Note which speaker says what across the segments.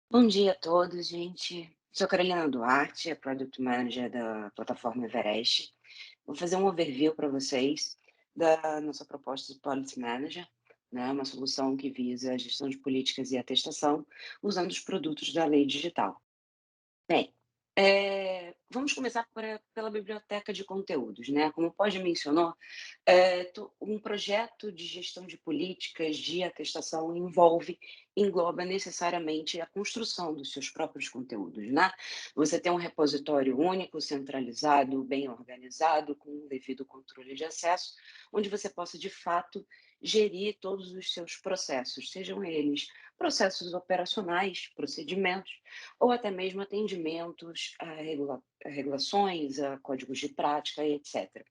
Speaker 1: Bom dia a todos, gente. Sou Carolina Duarte, a Product Manager da plataforma Everest. Vou fazer um overview para vocês da nossa proposta de Policy Manager, né? Uma solução que visa a gestão de políticas e atestação usando os produtos da lei digital. Bem, vamos começar pela biblioteca de conteúdos, né? Como o Pod mencionou, um projeto de gestão de políticas de atestação engloba necessariamente a construção dos seus próprios conteúdos, né? Você tem um repositório único, centralizado, bem organizado, com um devido controle de acesso, onde você possa, de fato, gerir todos os seus processos, sejam eles processos operacionais, procedimentos, ou até mesmo atendimentos a regulações, a códigos de prática e etc.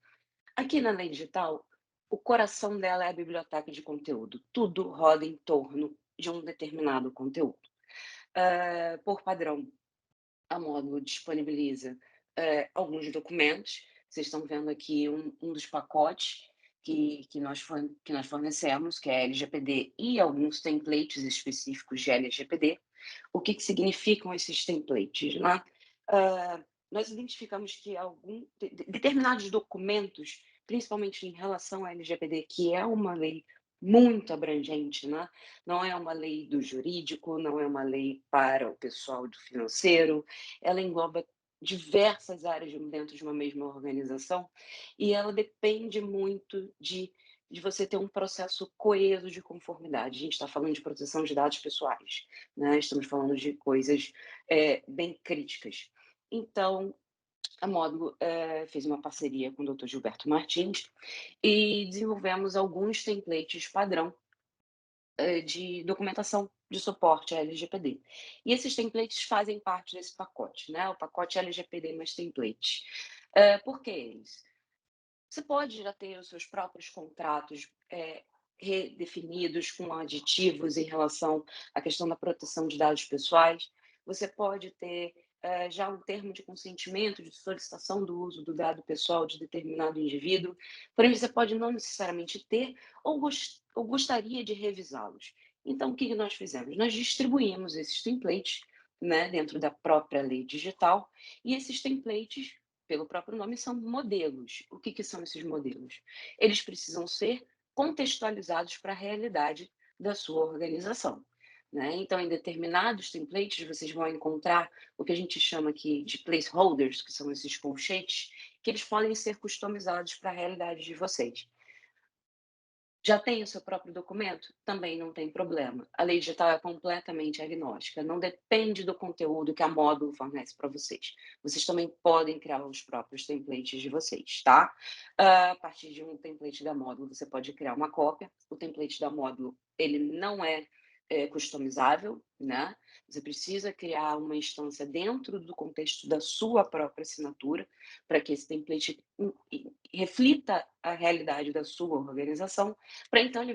Speaker 1: Aqui na Lei Digital, o coração dela é a biblioteca de conteúdo. Tudo roda em torno de um determinado conteúdo. Por padrão, a Módulo disponibiliza alguns documentos. Vocês estão vendo aqui um dos pacotes que nós fornecemos, que é LGPD, e alguns templates específicos de LGPD. O que significam esses templates, né? Ah, Nós identificamos que determinados documentos, principalmente em relação à LGPD, que é uma lei muito abrangente, né? Não é uma lei do jurídico, não é uma lei para o pessoal do financeiro, ela engloba diversas áreas dentro de uma mesma organização e ela depende muito de você ter um processo coeso de conformidade. A gente está falando de proteção de dados pessoais, né? Estamos falando de coisas bem críticas. Então, a Módulo fez uma parceria com o Dr. Gilberto Martins e desenvolvemos alguns templates padrão de documentação de suporte à LGPD. E esses templates fazem parte desse pacote, né? O pacote LGPD mais templates. Por que eles? Você pode já ter os seus próprios contratos redefinidos com aditivos em relação à questão da proteção de dados pessoais. Você pode ter já um termo de consentimento de solicitação do uso do dado pessoal de determinado indivíduo, porém você pode não necessariamente ter ou gostaria de revisá-los. Então, o que nós fizemos? Nós distribuímos esses templates, né, dentro da própria lei digital, e esses templates, pelo próprio nome, são modelos. O que são esses modelos? Eles precisam ser contextualizados para a realidade da sua organização, né? Então, em determinados templates, vocês vão encontrar o que a gente chama aqui de placeholders, que são esses colchetes, que eles podem ser customizados para a realidade de vocês. Já tem o seu próprio documento? Também não tem problema. A lei digital é completamente agnóstica, não depende do conteúdo que a Módulo fornece para vocês. Vocês também podem criar os próprios templates de vocês, tá? A partir de um template da Módulo, você pode criar uma cópia. O template da Módulo, ele não é customizável, né? Você precisa criar uma instância dentro do contexto da sua própria assinatura, para que esse template reflita a realidade da sua organização, para então ele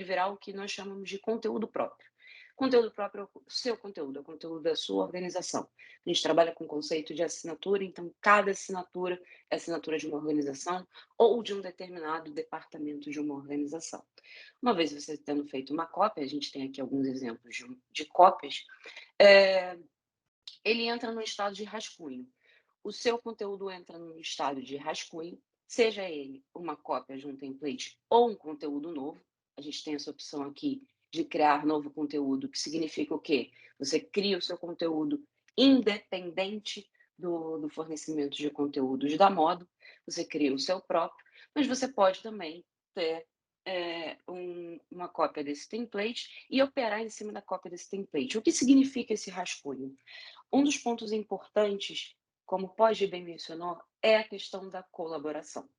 Speaker 1: virar o que nós chamamos de conteúdo próprio. Conteúdo próprio é o seu conteúdo, é o conteúdo da sua organização. A gente trabalha com o conceito de assinatura, então cada assinatura é assinatura de uma organização ou de um determinado departamento de uma organização. Uma vez você tendo feito uma cópia, a gente tem aqui alguns exemplos de cópias, é, ele entra no estado de rascunho. O seu conteúdo entra no estado de rascunho, seja ele uma cópia de um template ou um conteúdo novo. A gente tem essa opção aqui de criar novo conteúdo, que significa o quê? Você cria o seu conteúdo independente do fornecimento de conteúdos da Modo, você cria o seu próprio, mas você pode também ter uma cópia desse template e operar em cima da cópia desse template. O que significa esse rascunho? Um dos pontos importantes, como o Pós bem mencionou, é a questão da colaboração.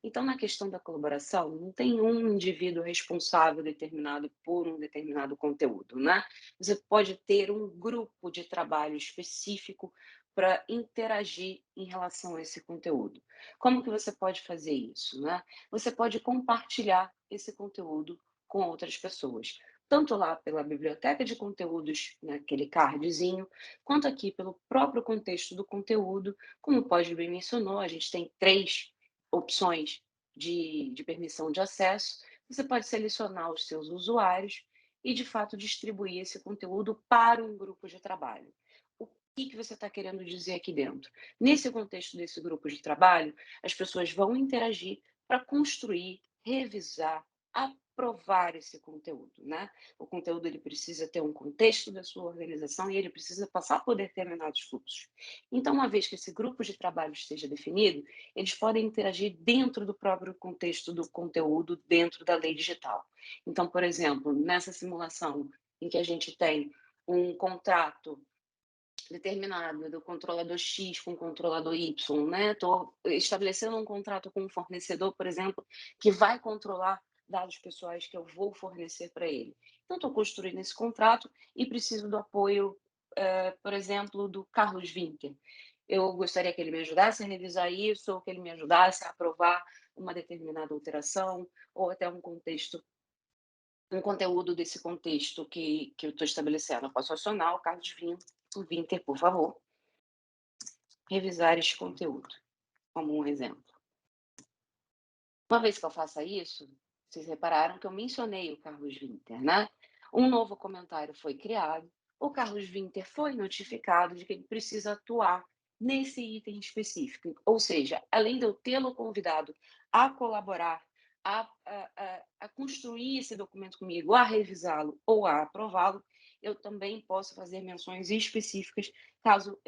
Speaker 1: Então, na questão da colaboração, não tem um indivíduo responsável determinado por um determinado conteúdo, né? Você pode ter um grupo de trabalho específico para interagir em relação a esse conteúdo. Como que você pode fazer isso, né? Você pode compartilhar esse conteúdo com outras pessoas, tanto lá pela biblioteca de conteúdos, naquele cardzinho, quanto aqui pelo próprio contexto do conteúdo. Como o Pós bem mencionou, a gente tem três opções de permissão de acesso. Você pode selecionar os seus usuários e, de fato, distribuir esse conteúdo para um grupo de trabalho. O que você está querendo dizer aqui dentro? Nesse contexto desse grupo de trabalho, as pessoas vão interagir para construir, revisar, aprovar esse conteúdo, né? O conteúdo ele precisa ter um contexto da sua organização e ele precisa passar por determinados fluxos. Então, uma vez que esse grupo de trabalho esteja definido, eles podem interagir dentro do próprio contexto do conteúdo, dentro da lei digital. Então, por exemplo, nessa simulação em que a gente tem um contrato determinado do controlador X com o controlador Y, né? Estou estabelecendo um contrato com um fornecedor, por exemplo, que vai controlar dados pessoais que eu vou fornecer para ele. Então, estou construindo esse contrato e preciso do apoio, por exemplo, do Carlos Winter. Eu gostaria que ele me ajudasse a revisar isso, ou que ele me ajudasse a aprovar uma determinada alteração, ou até um conteúdo desse contexto que eu estou estabelecendo. Eu posso acionar o Carlos Winter, por favor, revisar este conteúdo, como um exemplo. Uma vez que eu faça isso, vocês repararam que eu mencionei o Carlos Winter, né? Um novo comentário foi criado, o Carlos Winter foi notificado de que ele precisa atuar nesse item específico. Ou seja, além de eu tê-lo convidado a colaborar, a construir esse documento comigo, a revisá-lo ou a aprová-lo, eu também posso fazer menções específicas caso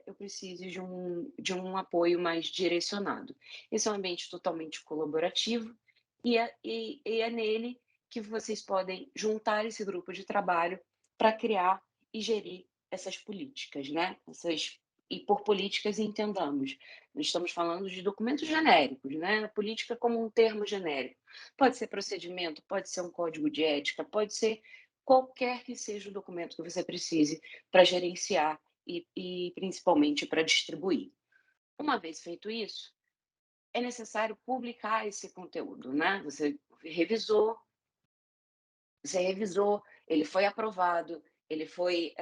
Speaker 1: eu precise de um apoio mais direcionado. Esse é um ambiente totalmente colaborativo e é nele que vocês podem juntar esse grupo de trabalho para criar e gerir essas políticas, né? E por políticas entendamos, nós estamos falando de documentos genéricos, né? A política como um termo genérico. Pode ser procedimento, pode ser um código de ética, pode ser qualquer que seja o documento que você precise para gerenciar e principalmente para distribuir. Uma vez feito isso, é necessário publicar esse conteúdo, né? Revisou, você revisou, ele foi aprovado, ele foi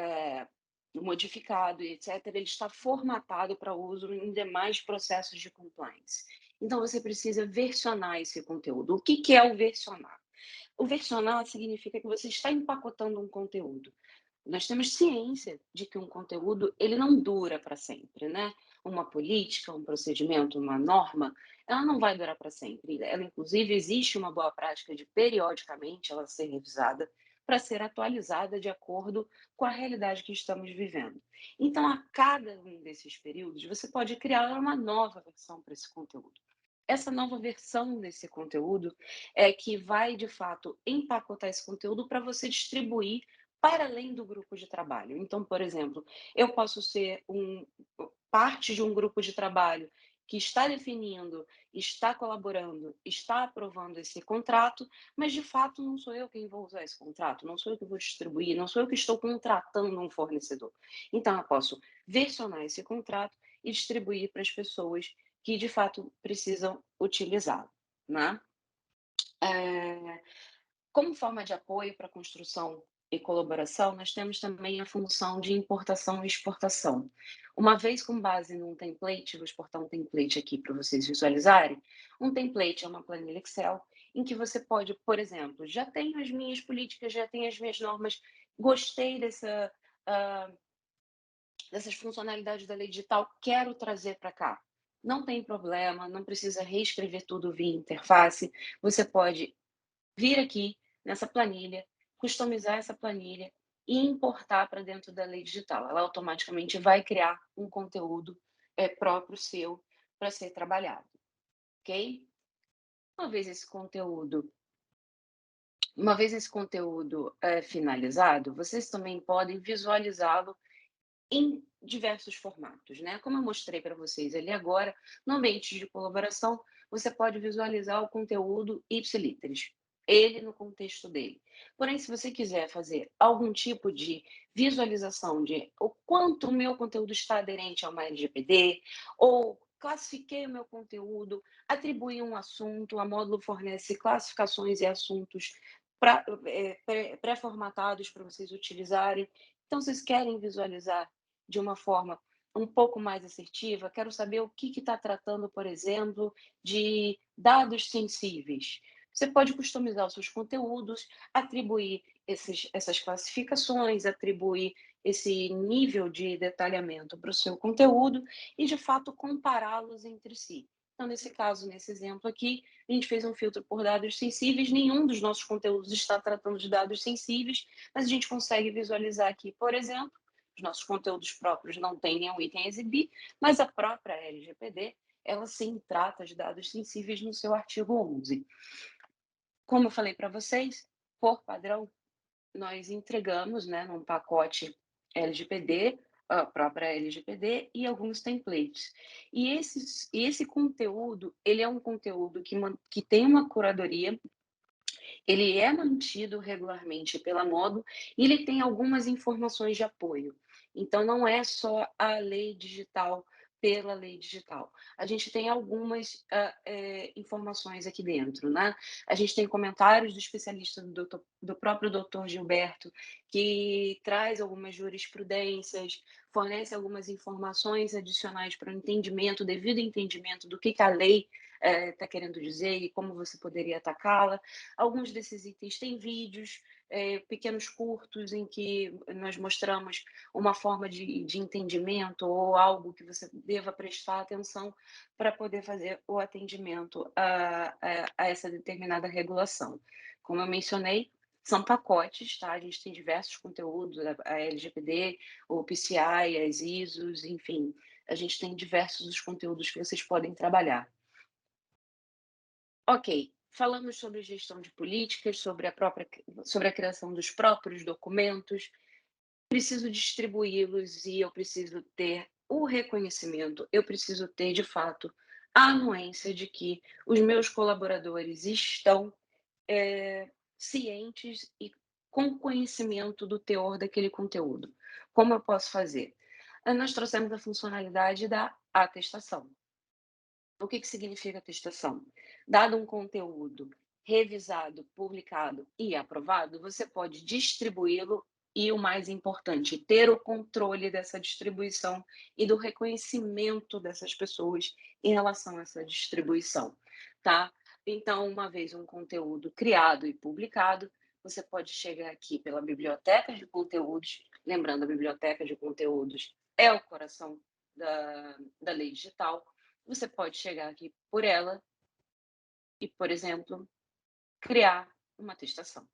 Speaker 1: modificado, etc. Ele está formatado para uso em demais processos de compliance. Então, você precisa versionar esse conteúdo. O que é o versionar? O versionar significa que você está empacotando um conteúdo. Nós temos ciência de que um conteúdo ele não dura para sempre, né? Uma política, um procedimento, uma norma, ela não vai durar para sempre. Ela, inclusive, existe uma boa prática de periodicamente ela ser revisada para ser atualizada de acordo com a realidade que estamos vivendo. Então, a cada um desses períodos, você pode criar uma nova versão para esse conteúdo. Essa nova versão desse conteúdo é que vai, de fato, empacotar esse conteúdo para você distribuir para além do grupo de trabalho. Então, por exemplo, eu posso ser parte de um grupo de trabalho que está definindo, está colaborando, está aprovando esse contrato, mas de fato não sou eu quem vou usar esse contrato, não sou eu que vou distribuir, não sou eu que estou contratando um fornecedor. Então, eu posso versionar esse contrato e distribuir para as pessoas que de fato precisam utilizá-lo, né? É, como forma de apoio para a construção e colaboração, nós temos também a função de importação e exportação. Uma vez com base num template, vou exportar um template aqui para vocês visualizarem. Um template é uma planilha Excel em que você pode, por exemplo, já tenho as minhas políticas, já tenho as minhas normas, gostei uh, dessas funcionalidades da lei digital, quero trazer para cá. Não tem problema, não precisa reescrever tudo via interface. Você pode vir aqui nessa planilha, customizar essa planilha e importar para dentro da lei digital. Ela automaticamente vai criar um conteúdo próprio seu para ser trabalhado, ok? Uma vez esse conteúdo, finalizado, vocês também podem visualizá-lo em diversos formatos, né? Como eu mostrei para vocês ali agora, no ambiente de colaboração, você pode visualizar o conteúdo ipsiliteris, ele no contexto dele. Porém, se você quiser fazer algum tipo de visualização de o quanto o meu conteúdo está aderente a uma LGPD, ou classifiquei o meu conteúdo, atribuí um assunto, a Módulo fornece classificações e assuntos pré-formatados para vocês utilizarem. Então, vocês querem visualizar de uma forma um pouco mais assertiva, quero saber o que está tratando, por exemplo, de dados sensíveis. Você pode customizar os seus conteúdos, atribuir essas classificações, atribuir esse nível de detalhamento para o seu conteúdo e, de fato, compará-los entre si. Então, nesse caso, nesse exemplo aqui, a gente fez um filtro por dados sensíveis. Nenhum dos nossos conteúdos está tratando de dados sensíveis, mas a gente consegue visualizar aqui, por exemplo, os nossos conteúdos próprios não têm nenhum item a exibir, mas a própria LGPD, ela sim trata de dados sensíveis no seu artigo 11. Como eu falei para vocês, por padrão, nós entregamos, né, num pacote LGPD, a própria LGPD e alguns templates. Esse conteúdo, ele é um conteúdo que tem uma curadoria, ele é mantido regularmente pela Modo e ele tem algumas informações de apoio. Então, não é só a lei digital pela lei digital. A gente tem algumas informações aqui dentro, né? A gente tem comentários do especialista do próprio doutor Gilberto, que traz algumas jurisprudências, fornece algumas informações adicionais para o entendimento, devido entendimento do que a lei está querendo dizer e como você poderia atacá-la. Alguns desses itens têm vídeos, pequenos curtos, em que nós mostramos uma forma de entendimento ou algo que você deva prestar atenção para poder fazer o atendimento a essa determinada regulação. Como eu mencionei, são pacotes, tá? A gente tem diversos conteúdos, a LGPD, o PCI, as ISOs, enfim, a gente tem diversos os conteúdos que vocês podem trabalhar. Ok, falamos sobre gestão de políticas, sobre a criação dos próprios documentos. Preciso distribuí-los e eu preciso ter o reconhecimento, eu preciso ter, de fato, a anuência de que os meus colaboradores estão cientes e com conhecimento do teor daquele conteúdo. Como eu posso fazer? Nós trouxemos a funcionalidade da atestação. O que significa atestação? Dado um conteúdo revisado, publicado e aprovado, você pode distribuí-lo e, o mais importante, ter o controle dessa distribuição e do reconhecimento dessas pessoas em relação a essa distribuição, tá? Então, uma vez um conteúdo criado e publicado, você pode chegar aqui pela biblioteca de conteúdos, lembrando, a biblioteca de conteúdos é o coração da lei digital. Você pode chegar aqui por ela e, por exemplo, criar uma atestação.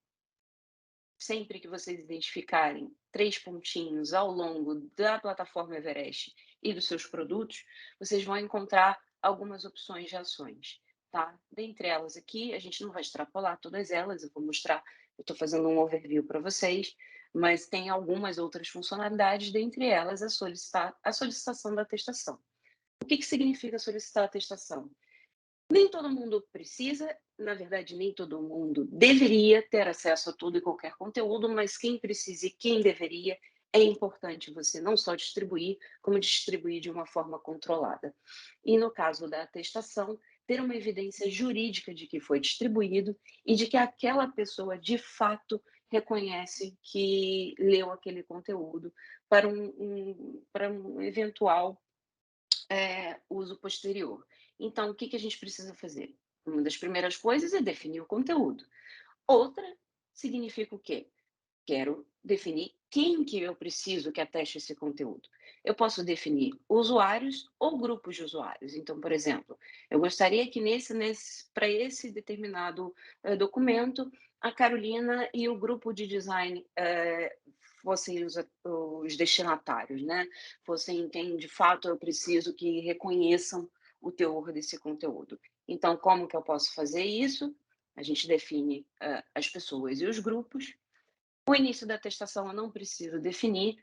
Speaker 1: Sempre que vocês identificarem 3 pontinhos ao longo da plataforma Everest e dos seus produtos, vocês vão encontrar algumas opções de ações, tá? Dentre elas aqui, a gente não vai extrapolar todas elas, eu vou mostrar, eu estou fazendo um overview para vocês, mas tem algumas outras funcionalidades, dentre elas a solicitação da atestação. O que significa solicitar a atestação? Nem todo mundo precisa, na verdade, nem todo mundo deveria ter acesso a todo e qualquer conteúdo, mas quem precisa e quem deveria, é importante você não só distribuir, como distribuir de uma forma controlada. E no caso da atestação, ter uma evidência jurídica de que foi distribuído e de que aquela pessoa, de fato, reconhece que leu aquele conteúdo para um eventual uso posterior. Então, o que a gente precisa fazer? Uma das primeiras coisas é definir o conteúdo. Outra significa o quê? Quero definir quem que eu preciso que ateste esse conteúdo. Eu posso definir usuários ou grupos de usuários. Então, por exemplo, eu gostaria que para esse determinado documento, a Carolina e o grupo de design fossem os destinatários, né? Fossem quem de fato eu preciso que reconheçam o teor desse conteúdo. Então, como que eu posso fazer isso? A gente define as pessoas e os grupos. O início da atestação eu não preciso definir.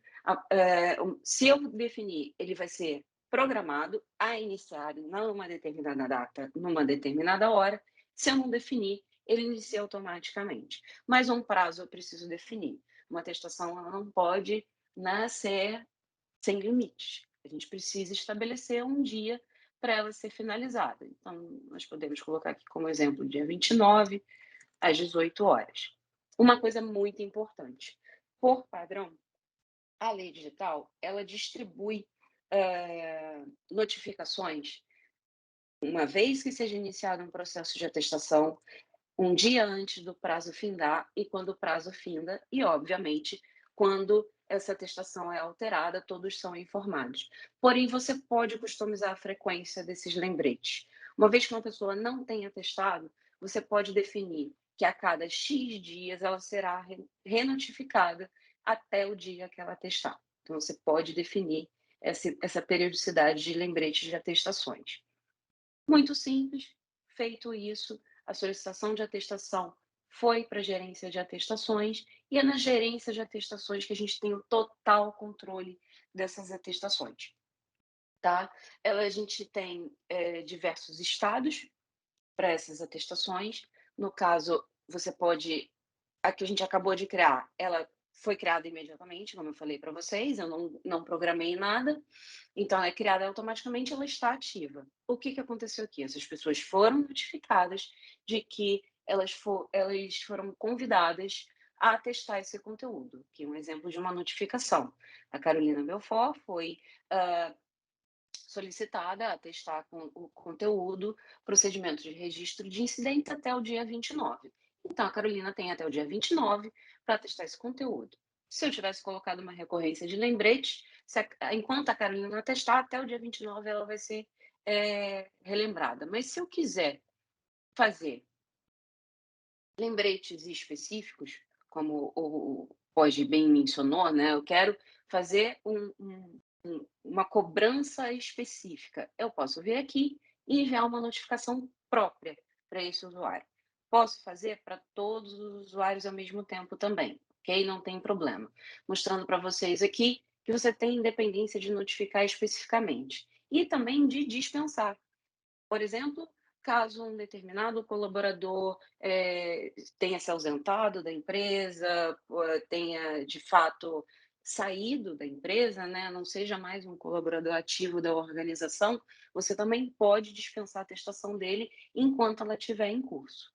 Speaker 1: Se eu definir, ele vai ser programado a iniciar numa determinada data, numa determinada hora. Se eu não definir, ele inicia automaticamente. Mas um prazo eu preciso definir. Uma atestação ela não pode nascer sem limites. A gente precisa estabelecer um dia para ela ser finalizada. Então, nós podemos colocar aqui como exemplo dia 29, às 18 horas. Uma coisa muito importante, por padrão, a lei digital, ela distribui notificações, uma vez que seja iniciado um processo de atestação, um dia antes do prazo findar e quando o prazo finda e, obviamente, quando essa atestação é alterada, todos são informados. Porém, você pode customizar a frequência desses lembretes. Uma vez que uma pessoa não tem atestado, você pode definir que a cada X dias ela será renotificada até o dia que ela atestar. Então, você pode definir essa periodicidade de lembretes de atestações. Muito simples, feito isso, a solicitação de atestação foi para a gerência de atestações e é na gerência de atestações que a gente tem o total controle dessas atestações, tá? A gente tem diversos estados para essas atestações. No caso, você pode a que a gente acabou de criar, ela foi criada imediatamente, como eu falei para vocês, eu não programei nada, então ela é criada automaticamente, ela está ativa. O que que aconteceu aqui? Essas pessoas foram notificadas de que elas foram convidadas a testar esse conteúdo, que é um exemplo de uma notificação. A Carolina Belfort foi, solicitada a testar o conteúdo, procedimento de registro de incidentes até o dia 29. Então, a Carolina tem até o dia 29 para testar esse conteúdo. Se eu tivesse colocado uma recorrência de lembrete, enquanto a Carolina testar, até o dia 29 ela vai ser relembrada. Mas se eu quiser fazer lembretes específicos, como o Pós bem mencionou, né? Eu quero fazer uma cobrança específica. Eu posso vir aqui e enviar uma notificação própria para esse usuário. Posso fazer para todos os usuários ao mesmo tempo também, ok? Não tem problema. Mostrando para vocês aqui que você tem independência de notificar especificamente e também de dispensar. Por exemplo, caso um determinado colaborador tenha se ausentado da empresa, tenha de fato saído da empresa, né, não seja mais um colaborador ativo da organização, você também pode dispensar a atestação dele enquanto ela estiver em curso.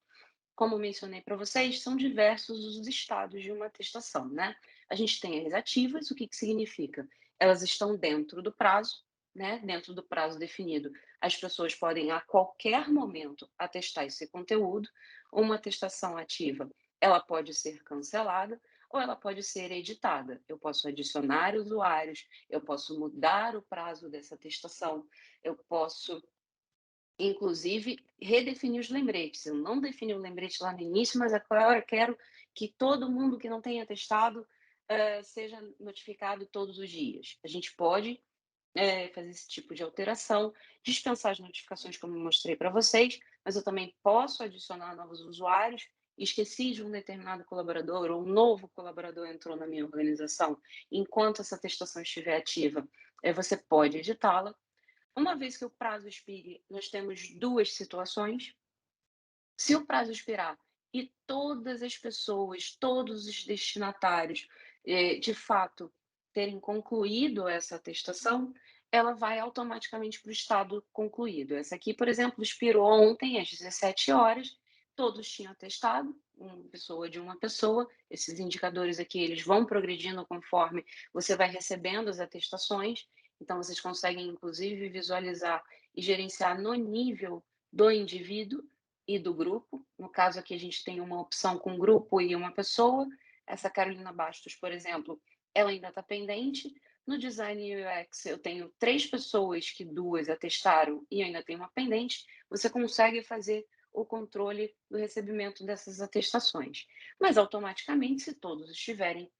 Speaker 1: Como mencionei para vocês, são diversos os estados de uma atestação, né? A gente tem as ativas, o que que significa? Elas estão dentro do prazo, né? Dentro do prazo definido. As pessoas podem a qualquer momento atestar esse conteúdo. Uma atestação ativa, ela pode ser cancelada ou ela pode ser editada. Eu posso adicionar usuários, eu posso mudar o prazo dessa atestação, eu posso inclusive, redefinir os lembretes. Eu não defini o lembrete lá no início, mas agora eu quero que todo mundo que não tenha testado seja notificado todos os dias. A gente pode fazer esse tipo de alteração, dispensar as notificações, como eu mostrei para vocês, mas eu também posso adicionar novos usuários. Esqueci de um determinado colaborador ou um novo colaborador entrou na minha organização. Enquanto essa testação estiver ativa, você pode editá-la. Uma vez que o prazo expire, nós temos duas situações. Se o prazo expirar e todas as pessoas, todos os destinatários, de fato, terem concluído essa atestação, ela vai automaticamente para o estado concluído. Essa aqui, por exemplo, expirou ontem às 17 horas, todos tinham atestado, uma pessoa de uma pessoa. Esses indicadores aqui, eles vão progredindo conforme você vai recebendo as atestações. Então, vocês conseguem, inclusive, visualizar e gerenciar no nível do indivíduo e do grupo. No caso aqui, a gente tem uma opção com grupo e uma pessoa. Essa Carolina Bastos, por exemplo, ela ainda está pendente. No design UX, eu tenho 3 pessoas que 2 atestaram e ainda tem uma pendente. Você consegue fazer o controle do recebimento dessas atestações. Mas automaticamente, se todos estiverem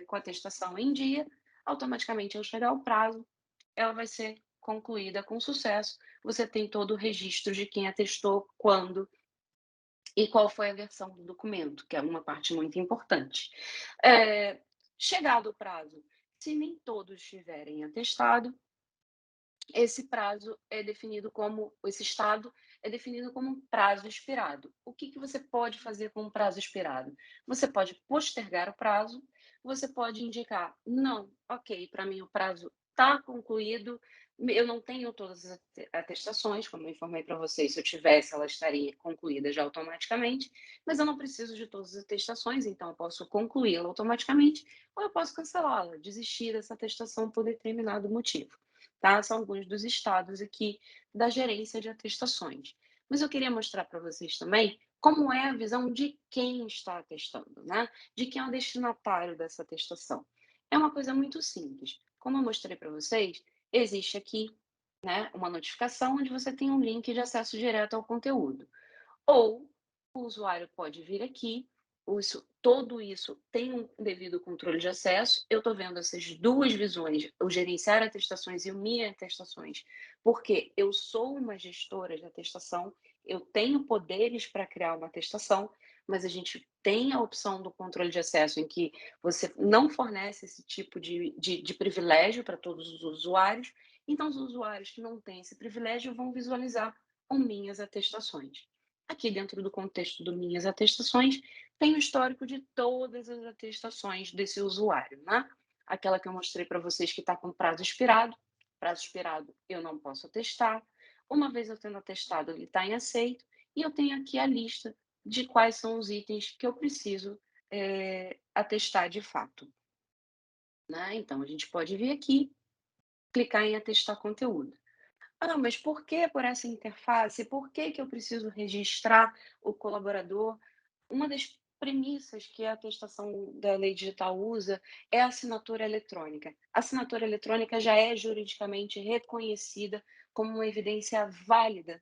Speaker 1: com a atestação em dia, automaticamente ao chegar o prazo, ela vai ser concluída com sucesso. Você tem todo o registro de quem atestou, quando e qual foi a versão do documento, que é uma parte muito importante. Chegado o prazo, se nem todos tiverem atestado, esse prazo é definido como, esse estado é definido como um prazo expirado. O que que você pode fazer com o prazo expirado? Você pode postergar o prazo, você pode indicar, não, ok, para mim o prazo está concluído, eu não tenho todas as atestações, como eu informei para vocês, se eu tivesse, ela estaria concluída já automaticamente, mas eu não preciso de todas as atestações, então eu posso concluí-la automaticamente, ou eu posso cancelá-la, desistir dessa atestação por determinado motivo. Tá? São alguns dos estados aqui da gerência de atestações. Mas eu queria mostrar para vocês também como é a visão de quem está atestando, né? De quem é o destinatário dessa atestação. É uma coisa muito simples. Como eu mostrei para vocês, existe aqui, né, uma notificação onde você tem um link de acesso direto ao conteúdo. Ou o usuário pode vir aqui, tudo isso tem um devido controle de acesso. Eu estou vendo essas duas visões, o gerenciar atestações e o minha atestações, porque eu sou uma gestora de atestação, eu tenho poderes para criar uma atestação, mas a gente tem a opção do controle de acesso em que você não fornece esse tipo de privilégio para todos os usuários, então os usuários que não têm esse privilégio vão visualizar com minhas atestações. Aqui dentro do contexto do minhas atestações, tem o histórico de todas as atestações desse usuário, né? Aquela que eu mostrei para vocês que está com prazo expirado eu não posso atestar. Uma vez eu tendo atestado, ele está em aceito, e eu tenho aqui a lista de quais são os itens que eu preciso atestar de fato, né? Então, a gente pode vir aqui, clicar em atestar conteúdo. Ah, mas por que por essa interface? Por que que eu preciso registrar o colaborador? Uma das premissas que a atestação da lei digital usa é a assinatura eletrônica. A assinatura eletrônica já é juridicamente reconhecida como uma evidência válida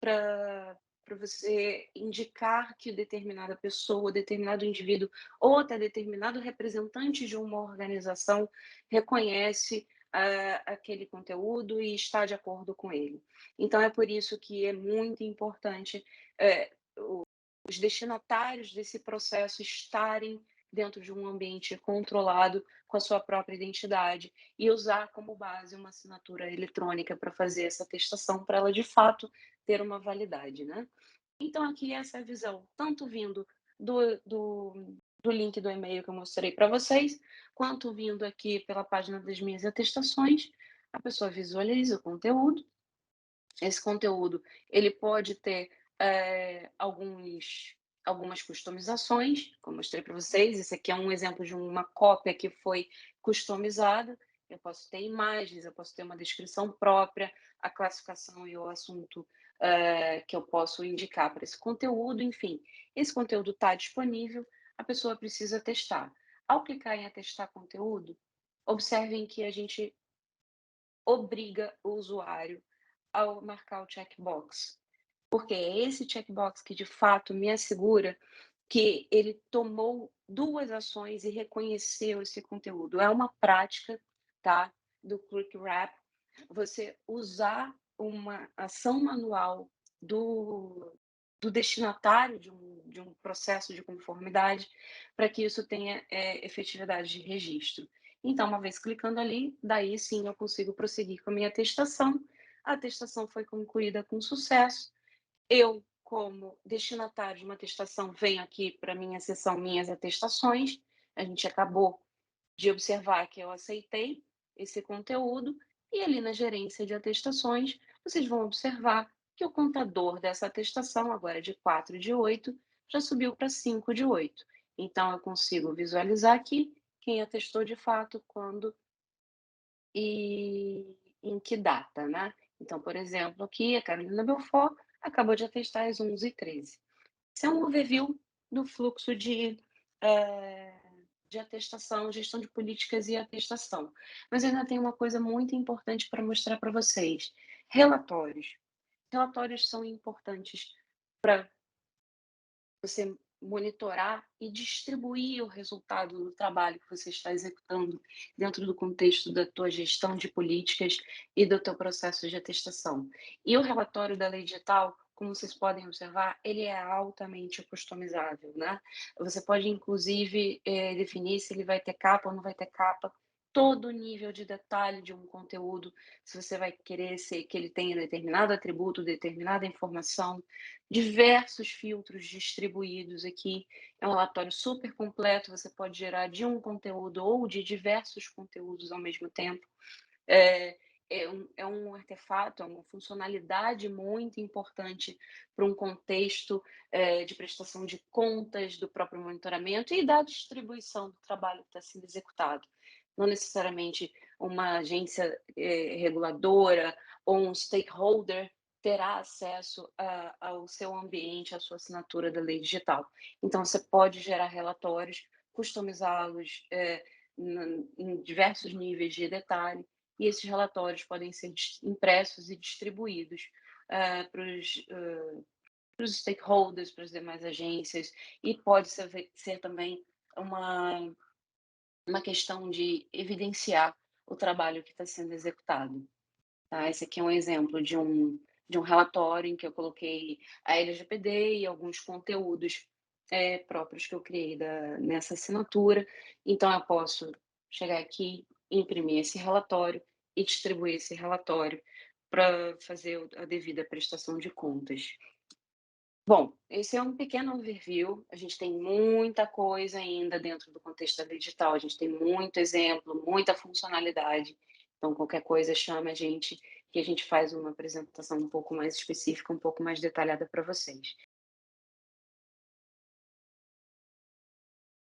Speaker 1: para você indicar que determinada pessoa, determinado indivíduo ou até determinado representante de uma organização reconhece aquele conteúdo e está de acordo com ele. Então, é por isso que é muito importante eh, os destinatários desse processo estarem dentro de um ambiente controlado com a sua própria identidade e usar como base uma assinatura eletrônica para fazer essa atestação, para ela de fato ter uma validade, né? Então, aqui essa é a visão, tanto vindo do link do e-mail que eu mostrei para vocês, quanto vindo aqui pela página das minhas atestações. A pessoa visualiza o conteúdo. Esse conteúdo ele pode ter algumas customizações, como eu mostrei para vocês. Esse aqui é um exemplo de uma cópia que foi customizada. Eu posso ter imagens, eu posso ter uma descrição própria, a classificação e o assunto que eu posso indicar para esse conteúdo. Enfim, esse conteúdo está disponível, a pessoa precisa testar. Ao clicar em atestar conteúdo, observem que a gente obriga o usuário ao marcar o checkbox, porque é esse checkbox que de fato me assegura que ele tomou duas ações e reconheceu esse conteúdo. É uma prática, tá, do Click Wrap, você usar uma ação manual do destinatário de um processo de conformidade para que isso tenha efetividade de registro. Então, uma vez clicando ali, daí sim eu consigo prosseguir com a minha atestação. A atestação foi concluída com sucesso. Eu, como destinatário de uma atestação, venho aqui para a minha seção Minhas Atestações. A gente acabou de observar que eu aceitei esse conteúdo, e ali na gerência de atestações, vocês vão observar que o contador dessa atestação, agora de 4 de 8, já subiu para 5 de 8. Então, eu consigo visualizar aqui quem atestou de fato, quando e em que data, né? Então, por exemplo, aqui a Carolina Belfort acabou de atestar às 11h13. Isso é um overview do fluxo de atestação, gestão de políticas e atestação. Mas ainda tem uma coisa muito importante para mostrar para vocês: relatórios. Relatórios são importantes para você monitorar e distribuir o resultado do trabalho que você está executando dentro do contexto da tua gestão de políticas e do teu processo de atestação. E o relatório da lei digital, como vocês podem observar, ele é altamente customizável, né? Você pode, inclusive, definir se ele vai ter capa ou não vai ter capa, todo o nível de detalhe de um conteúdo, se você vai querer que ele tenha determinado atributo, determinada informação, diversos filtros distribuídos aqui. É um relatório super completo, você pode gerar de um conteúdo ou de diversos conteúdos ao mesmo tempo. É, é um artefato, é uma funcionalidade muito importante para um contexto de prestação de contas, do próprio monitoramento e da distribuição do trabalho que está sendo executado. Não necessariamente uma agência reguladora ou um stakeholder terá acesso ao seu ambiente, à sua assinatura da lei digital. Então, você pode gerar relatórios, customizá-los em diversos níveis de detalhe, e esses relatórios podem ser impressos e distribuídos para os stakeholders, para as demais agências, e pode ser também uma, uma questão de evidenciar o trabalho que está sendo executado. Tá? Esse aqui é um exemplo de um relatório em que eu coloquei a LGPD e alguns conteúdos próprios que eu criei nessa assinatura. Então, eu posso chegar aqui, imprimir esse relatório e distribuir esse relatório para fazer a devida prestação de contas. Bom, esse é um pequeno overview. A gente tem muita coisa ainda dentro do contexto da digital. A gente tem muito exemplo, muita funcionalidade. Então, qualquer coisa, chama a gente que a gente faz uma apresentação um pouco mais específica, um pouco mais detalhada para vocês.